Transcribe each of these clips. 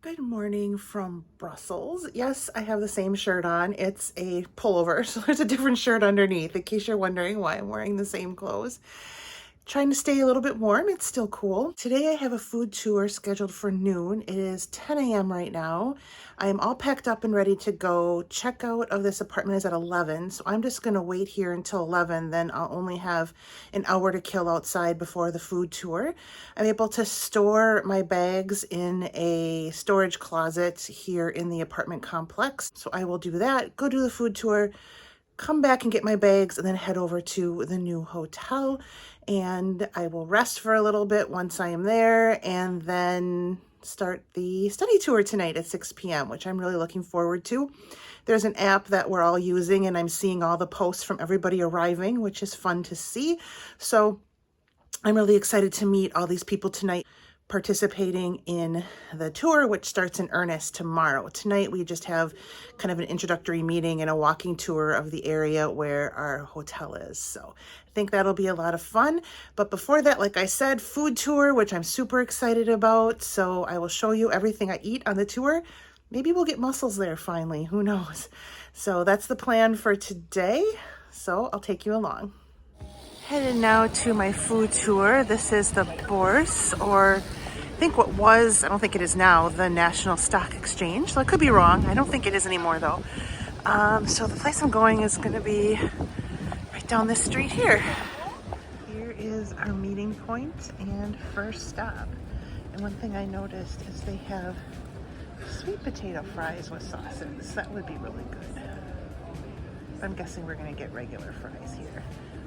Good morning from Brussels. Yes, I have the same shirt on. It's a pullover, so there's a different shirt underneath in case you're wondering why I'm wearing the same clothes. Trying to stay a little bit warm. It's still cool. Today I have a food tour scheduled for noon. It is 10 a.m. right now. I am all packed up and ready to go. Checkout of this apartment is at 11, so I'm just going to wait here until 11. Then I'll only have an hour to kill outside before the food tour. I'm able to store my bags in a storage closet here in the apartment complex, so I will do that, go do the food tour, come back and get my bags, and then head over to the new hotel. And I will rest for a little bit once I am there, and then start the study tour tonight at 6 p.m., which I'm really looking forward to. There's an app that we're all using, and I'm seeing all the posts from everybody arriving, which is fun to see. So I'm really excited to meet all these people tonight participating in the tour, which starts in earnest tomorrow. Tonight we just have kind of an introductory meeting and a walking tour of the area where our hotel is. So I think that'll be a lot of fun. But before that, like I said, food tour, which I'm super excited about. So I will show you everything I eat on the tour. Maybe we'll get mussels there finally, who knows? So that's the plan for today. So I'll take you along. Headed now to my food tour. This is the Bourse, or I think what was, I don't think it is now, the National Stock Exchange. So I could be wrong. I don't think it is anymore though. So the place I'm going is going to be right down this street here. Here is our meeting point and first stop. And one thing I noticed is they have sweet potato fries with sauces. That would be really good. I'm guessing we're going to get regular fries here.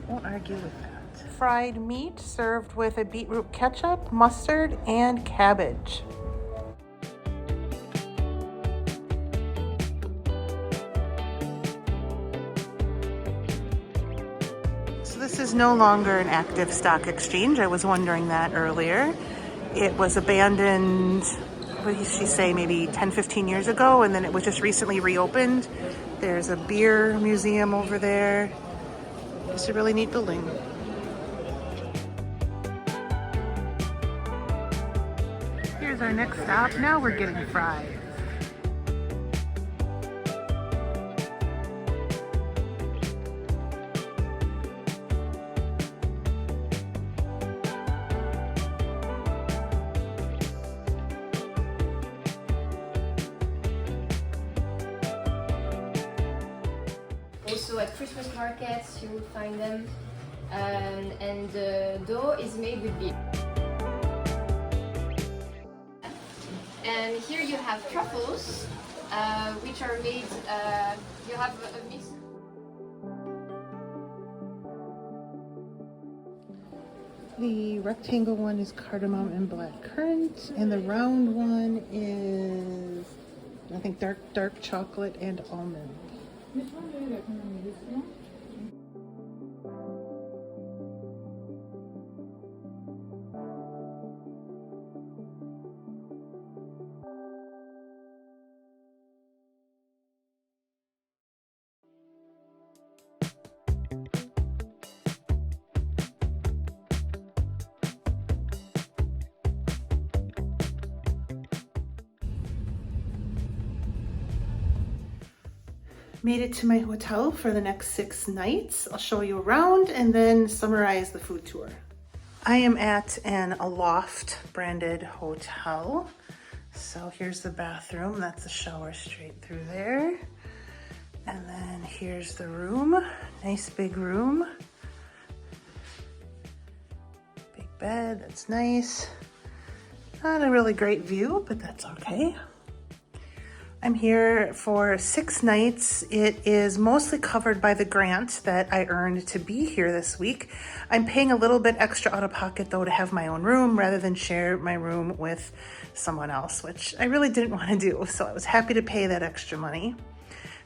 Won't argue with that. Fried meat served with a beetroot ketchup, mustard, and cabbage. So this is no longer an active stock exchange. I was wondering that earlier. It was abandoned, what did she say, maybe 10, 15 years ago, and then it was just recently reopened. There's a beer museum over there. It's a really neat building. Here's our next stop. Now we're getting fries. Also at Christmas markets you will find them, and the dough is made with beef. And here you have truffles, which are made, you have a mix. The rectangle one is cardamom and blackcurrant, and the round one is, I think, dark chocolate and almond. Made it to my hotel for the next 6 nights. I'll show you around and then summarize the food tour. I am at an Aloft branded hotel. So here's the bathroom. That's the shower straight through there. And then here's the room. Nice big room. Big bed, that's nice. Not a really great view, but that's okay. I'm here for 6 nights. It is mostly covered by the grant that I earned to be here this week. I'm paying a little bit extra out of pocket though to have my own room rather than share my room with someone else, which I really didn't want to do. So I was happy to pay that extra money.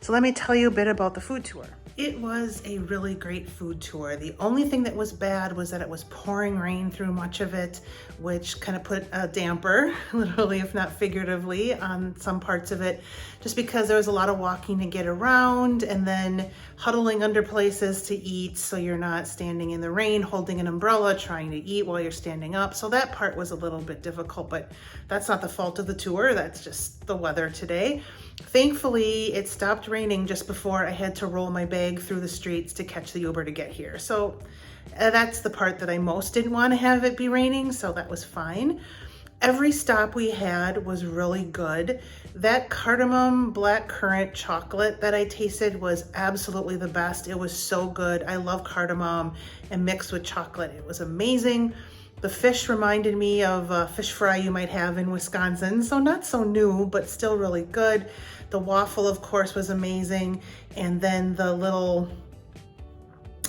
So let me tell you a bit about the food tour. It was a really great food tour. The only thing that was bad was that it was pouring rain through much of it, which kind of put a damper, literally if not figuratively, on some parts of it, just because there was a lot of walking to get around and then huddling under places to eat so you're not standing in the rain holding an umbrella trying to eat while you're standing up. So that part was a little bit difficult, but that's not the fault of the tour. That's just the weather today. Thankfully, it stopped raining just before I had to roll my bag through the streets to catch the Uber to get here. So that's the part that I most didn't want to have it be raining, so that was fine. Every stop we had was really good. That cardamom black currant chocolate that I tasted was absolutely the best. It was so good. I love cardamom and mixed with chocolate. It was amazing. The fish reminded me of a fish fry you might have in Wisconsin, so not so new, but still really good. The waffle, of course, was amazing. And then the little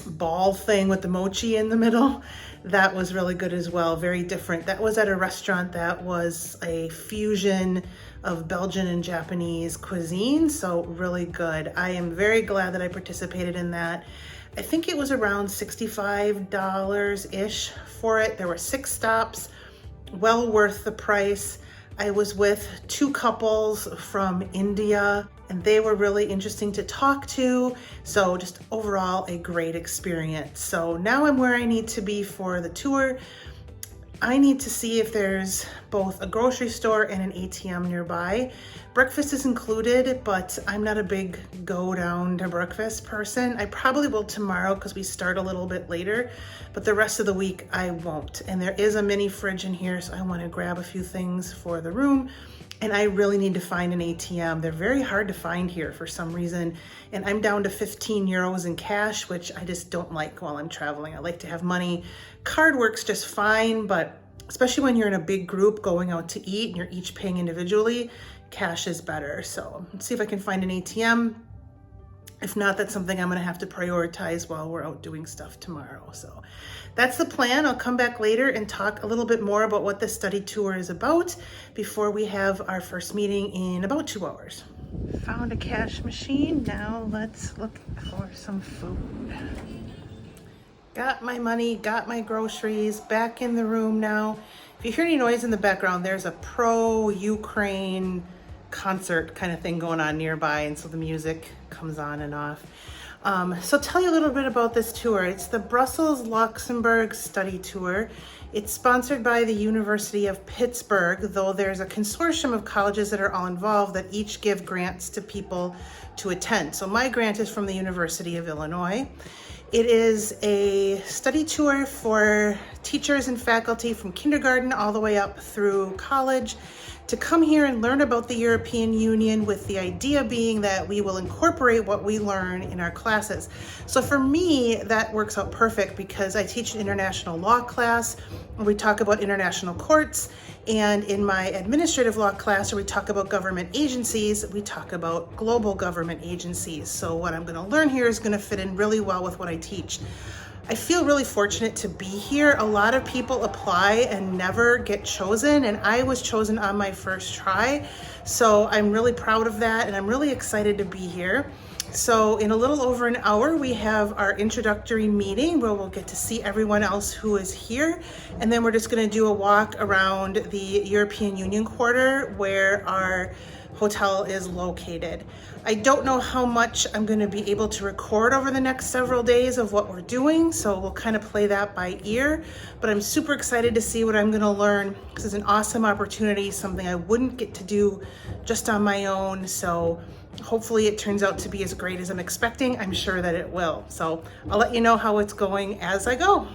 ball thing with the mochi in the middle, that was really good as well. Very different. That was at a restaurant that was a fusion of Belgian and Japanese cuisine, so really good. I am very glad that I participated in that. I think it was around $65-ish for it. There were 6 stops, well worth the price. I was with 2 couples from India and they were really interesting to talk to. So just overall a great experience. So now I'm where I need to be for the tour. I need to see if there's both a grocery store and an ATM nearby. Breakfast is included, but I'm not a big go down to breakfast person. I probably will tomorrow because we start a little bit later, but the rest of the week I won't. And there is a mini fridge in here, so I want to grab a few things for the room. And I really need to find an ATM. They're very hard to find here for some reason. And I'm down to 15 euros in cash, which I just don't like while I'm traveling. I like to have money. Card works just fine, but especially when you're in a big group going out to eat and you're each paying individually, cash is better. So let's see if I can find an ATM. If not, that's something I'm gonna have to prioritize while we're out doing stuff tomorrow. So that's the plan. I'll come back later and talk a little bit more about what this study tour is about before we have our first meeting in about 2 hours. Found a cash machine. Now let's look for some food. Got my money, got my groceries, back in the room now. If you hear any noise in the background, there's a pro-Ukraine concert kind of thing going on nearby, and so the music comes on and off. So tell you a little bit about this tour. It's the Brussels-Luxembourg study tour. It's sponsored by the University of Pittsburgh, though there's a consortium of colleges that are all involved that each give grants to people to attend. So my grant is from the University of Illinois. It is a study tour for teachers and faculty from kindergarten all the way up through college to come here and learn about the European Union, with the idea being that we will incorporate what we learn in our classes. So for me, that works out perfect because I teach an international law class where we talk about international courts, and in my administrative law class where we talk about government agencies, we talk about global government agencies. So what I'm going to learn here is going to fit in really well with what I teach. I feel really fortunate to be here. A lot of people apply and never get chosen, and I was chosen on my first try. So I'm really proud of that, and I'm really excited to be here. So in a little over an hour, we have our introductory meeting where we'll get to see everyone else who is here. And then we're just gonna do a walk around the European Union quarter where our hotel is located. I don't know how much I'm going to be able to record over the next several days of what we're doing, so we'll kind of play that by ear, but I'm super excited to see what I'm going to learn because it's an awesome opportunity, something I wouldn't get to do just on my own. So hopefully it turns out to be as great as I'm expecting. I'm sure that it will. So I'll let you know how it's going as I go.